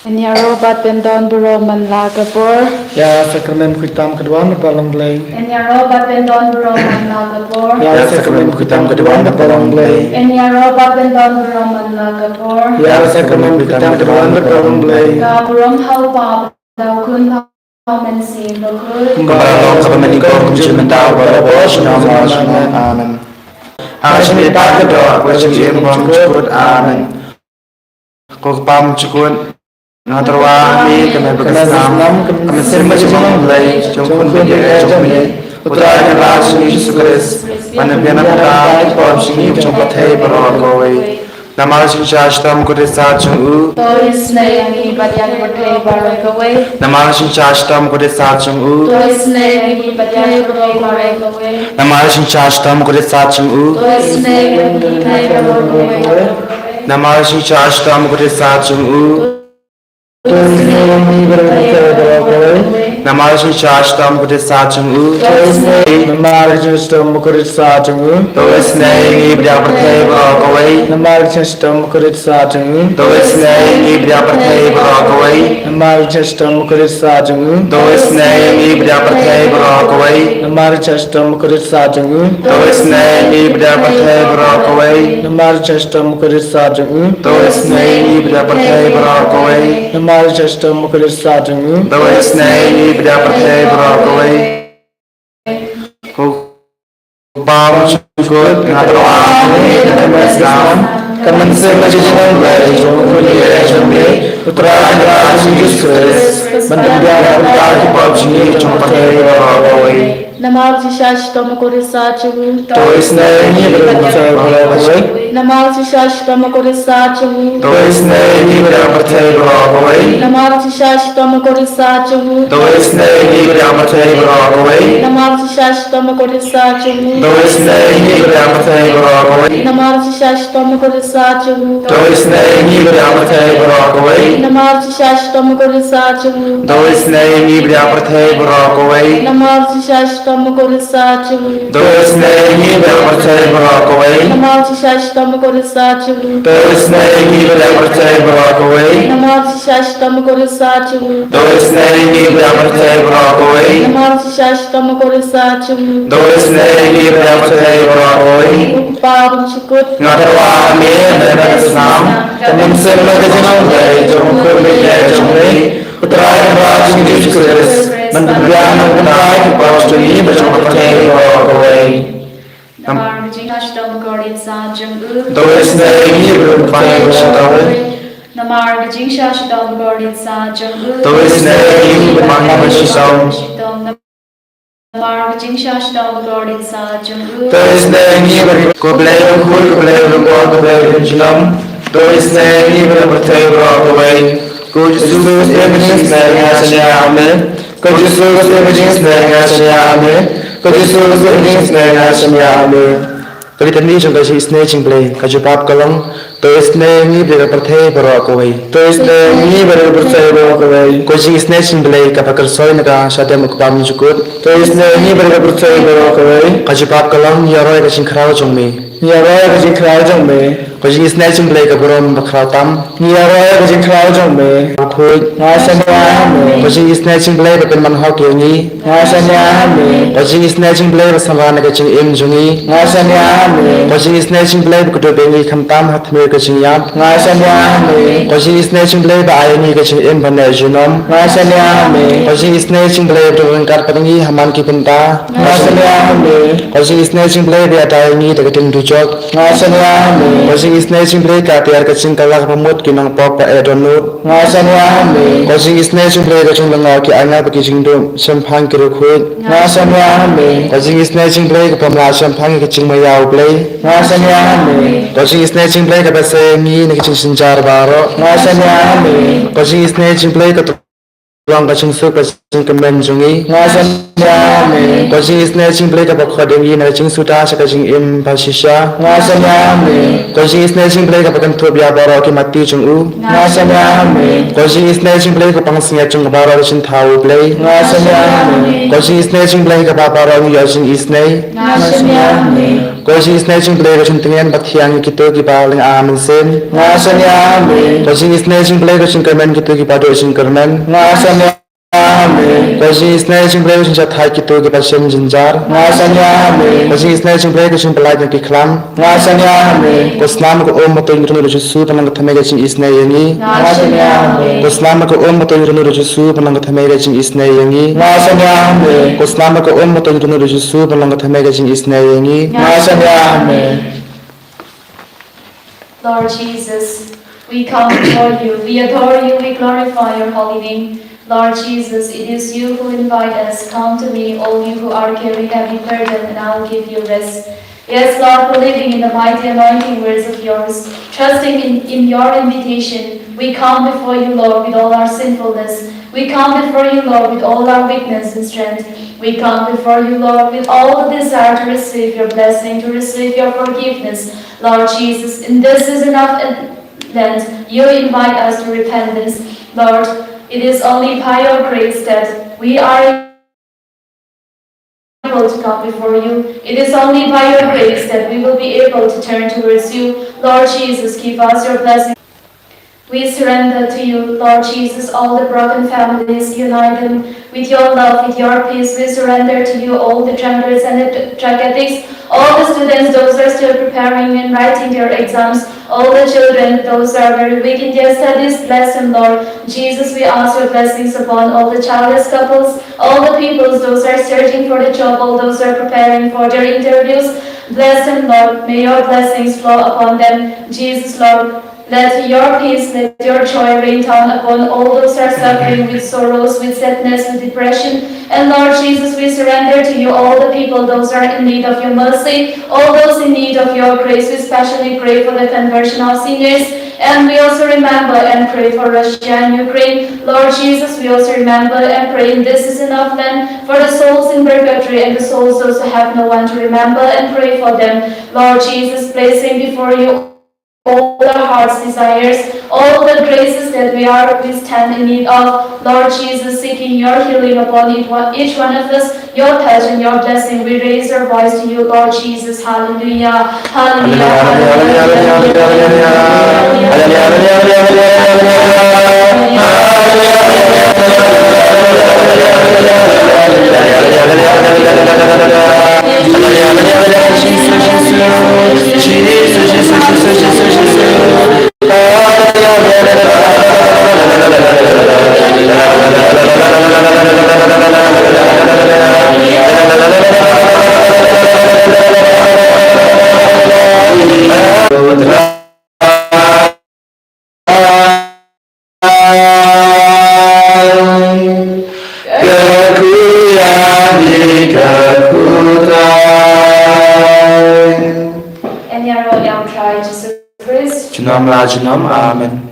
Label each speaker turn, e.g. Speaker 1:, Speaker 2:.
Speaker 1: En yarobat pendon buroman lagapur.
Speaker 2: Ya sakramen kuitam kedua berpalang belai.
Speaker 1: En yarobat pendon buroman lagapur.
Speaker 2: Ya sakramen kuitam kedua berpalang belai.
Speaker 1: En yarobat pendon buroman lagapur.
Speaker 2: Ya sakramen kuitam kedua berpalang belai.
Speaker 1: Kaburom halpa daukun mensi bakul.
Speaker 3: Kembali ke menikah mencintai pada bos nama amin. Hasil tak kedua wajib imbang cukup amin. Kau pam cukup Natarwa mi kami berkesan kami semua jemaah mulai jemput dia jemput putra dan rasul Yesus Kristus panabiyana putra pom sini jemput hai beragawai nama sinca stam kudesa jemu
Speaker 1: Tois neyangi badyan berkai baragawai
Speaker 3: nama sinca stam kudesa jemu
Speaker 1: Tois neyangi badyan berkai baragawai
Speaker 3: nama sinca stam kudesa jemu
Speaker 1: Tois neyangi badyan baragawai
Speaker 3: nama sinca stam kudesa jemu Nama sinca stam kudesa jemu
Speaker 2: Nama stam kudesa jemu
Speaker 3: Tois neyangi badyan berkai beragawai
Speaker 2: Nama stam kudesa jemu
Speaker 3: Tois neyangi badyan berkai beragawai
Speaker 2: Nama stam kudesa jemu
Speaker 3: Tois neyangi badyan berkai beragawai
Speaker 2: Nama stam kudesa jemu
Speaker 3: Tois neyangi badyan berkai beragawai
Speaker 2: Nama stam kudesa jemu
Speaker 3: Tois neyangi badyan berkai beragawai
Speaker 2: Nama stam kudesa jemu
Speaker 3: Tois neyangi badyan berkai beragawai Bam cukup ngatarwa kami Islam kami semua Jingisynei-blei putra dan rasul Yesus Kristus panabiyana putra pom sini jemput hai beragawai
Speaker 1: Namal Sishash Tomakurisa Chu.
Speaker 3: Tois neyangi badyan berkai beragawai
Speaker 1: Namal Sishash Tomakurisa Chu.
Speaker 3: Tois neyangi badyan berkai beragawai
Speaker 1: Namal Sishash Tomakurisa Chu.
Speaker 3: Tois neyangi badyan berkai beragawai
Speaker 1: Namal Sishash Tomakurisa Chu.
Speaker 3: Tois neyangi badyan berkai beragawai
Speaker 1: Namal Sishash Tomakurisa Chu.
Speaker 3: Tois neyangi badyan berkai beragawai
Speaker 1: Namal Sishash Tomakurisa Chu.
Speaker 3: Tois neyangi badyan berkai beragawai
Speaker 1: Namal Sishash Tomakurisa Chu.
Speaker 3: Tois neyangi badyan berkai beragawai
Speaker 1: Namal Sishash Tomakurisa Chu.
Speaker 3: Tois neyangi badyan berkai beragawai
Speaker 1: Namal Sishash Tomakurisa Chu.
Speaker 3: Tois neyangi badyan berkai beragawai
Speaker 1: Namal Sishash Tomakurisa Chu.
Speaker 3: Tois neyangi badyan berkai beragawai
Speaker 1: Pam Chukut.
Speaker 3: ngatarwa mi dan Islam kami semua Jingisynei-blei jemput dia putra dan rasul Yesus Kristus panabiyana putra pom sini jemput hai beragawai
Speaker 1: Namar Jingastom Gordon Sajam
Speaker 3: Tois neyangi badyan beragawai
Speaker 1: Namar Jingastom Gordon Sajam
Speaker 3: Tois neyangi badyan beragawai
Speaker 1: Namar Jingastom Gordon Sajam
Speaker 3: Tois neyangi badyan jilam Tois neyangi badyan berkai beragawai Ko Jesus Jingisynei-blei amin Ko Jesus Jingisynei-blei amin Ko Jesus Jingisynei-blei amin Kali tadi jangka Jingisynei-blei kajupap kalong Tois neyangi badyan berkai beragawai
Speaker 2: Tois neyangi badyan berkai beragawai
Speaker 3: Ko Jingisynei-blei kapakal soy naga syadam ukpam cukup
Speaker 2: Tois neyangi badyan berkai beragawai
Speaker 3: kajupap kalong yaroi kajing keraw jongmi
Speaker 2: Yaraya kajing keraw jongme
Speaker 3: Ko Jingisynei-blei kaburom bakraw tam
Speaker 2: Yaraya kajing keraw jongme
Speaker 3: Put
Speaker 2: Ngasanya me
Speaker 3: Ko Jingisynei-blei bapen manhok yongi
Speaker 2: Ngasanya me
Speaker 3: Ko Jingisynei-blei basamana kajing im jongi
Speaker 2: Ngasanya me
Speaker 3: Ko Jingisynei-blei bakudo bengi kamtam hatmir kajing yap
Speaker 2: Ngasanya me
Speaker 3: Ko Jingisynei-blei baayani kajing im bane junom
Speaker 2: Ngasanya me
Speaker 3: Ko Jingisynei-blei berengkat padangi haman ki penta
Speaker 2: Ngasanya me
Speaker 3: Ko Jingisynei-blei beatayangi dagating dujok
Speaker 2: Ngasanya me
Speaker 3: Ko Jingisynei-blei katiar kajing kalak pamut kinang pok pa edonut
Speaker 2: Ngasanya me
Speaker 3: Ko Jingisynei-blei kajing langaw ki anga pakijing dum sempang kirukhut
Speaker 2: Ngasanya me
Speaker 3: Ko Jingisynei-blei kapamla sempang kajing mayaw-blei
Speaker 2: Ngasanya me
Speaker 3: Ko Jingisynei-blei kapase ngi na kajing sinjar baro
Speaker 2: Ngasanya me
Speaker 3: Ko Jingisynei-blei katuang kajing sup kajing kemen jongi
Speaker 2: Ngasanya Nyami.
Speaker 3: Ko Jingisynei-blei ka bakhodem yin na Jingsuta sa ka Jingim Pashisha.
Speaker 2: Nyami.
Speaker 3: Ko Jingisynei-blei ka pakan thobya baro ki mati chung u.
Speaker 2: Nyami.
Speaker 3: Ko Jingisynei-blei ka pangsinga chung baro ka chin thau blei.
Speaker 2: Nyami.
Speaker 3: Ko Jingisynei-blei ka baro ni yo Jingisynei.
Speaker 2: Nyami.
Speaker 3: Ko Jingisynei-blei ka chin tingen bathiang ki to ki ba ling amen sen.
Speaker 2: Nyami.
Speaker 3: Ko Jingisynei-blei ka chin karmen ki to ki ba do chin karmen.
Speaker 2: Nyami.
Speaker 3: Ko Jingisynei-blei ka chin chathai ki to ki ba shem jinjar.
Speaker 2: Nyami.
Speaker 3: Ko Jingisynei-blei ka chin palai ki khlam.
Speaker 2: Nyami.
Speaker 3: Ko Islam ko om to yuru ru su panang ka thame ga chin isnei yangi.
Speaker 2: Nyami.
Speaker 3: Ko Islam ko om to yuru ru su panang ka thame ga chin isnei yangi.
Speaker 2: Nyami.
Speaker 3: Ko Islam ko om to yuru ru su panang ka thame ga chin isnei yangi.
Speaker 2: Nyami.
Speaker 1: Lord Jesus, we come before you, we adore you, we glorify your holy name. Lord Jesus, it is you who invite us. Come to me, all you who are carrying heavy burden, and I will give you rest. Yes, Lord, believing in the mighty anointing words of yours, trusting in your invitation, we come before you, Lord, with all our sinfulness. We come before you, Lord, with all our weakness and strength. We come before you, Lord, with all the desire to receive your blessing, to receive your forgiveness. Lord Jesus, and this is enough Lent. You invite us to repentance. Lord, it is only by your grace that we are able to come before you. It is only by your grace that we will be able to turn towards you. Lord Jesus, give us your blessing. We surrender to you, Lord Jesus, all the broken families, unite them with your love, with your peace. We surrender to you all the drunkards and the drug addicts, all the students, those who are still preparing and writing their exams, all the children, those who are very weak in their studies. Bless them, Lord. Jesus, we ask your blessings upon all the childless couples, all the peoples, those who are searching for the job, all those who are preparing for their interviews. Bless them, Lord. May your blessings flow upon them. Jesus, Lord, let your peace, let your joy rain down upon all those who are suffering with sorrows, with sadness, with depression. And Lord Jesus, we surrender to you all the people, those who are in need of your mercy, all those in need of your grace. We especially pray for the conversion of sinners. And we also remember and pray for Russia and Ukraine. Lord Jesus, we also remember and pray in This Is Enough Land for the souls in purgatory and the souls those who have no one to remember, and pray for them. Lord Jesus, placing before you all our heart's desires, all the graces that we stand in need of. Lord Jesus, seeking your healing upon each one of us, your touch and your blessing. We raise our voice to you, Lord Jesus. Hallelujah. Hallelujah. And now I'll try Jesus Christ.
Speaker 3: Junam la junam, amen.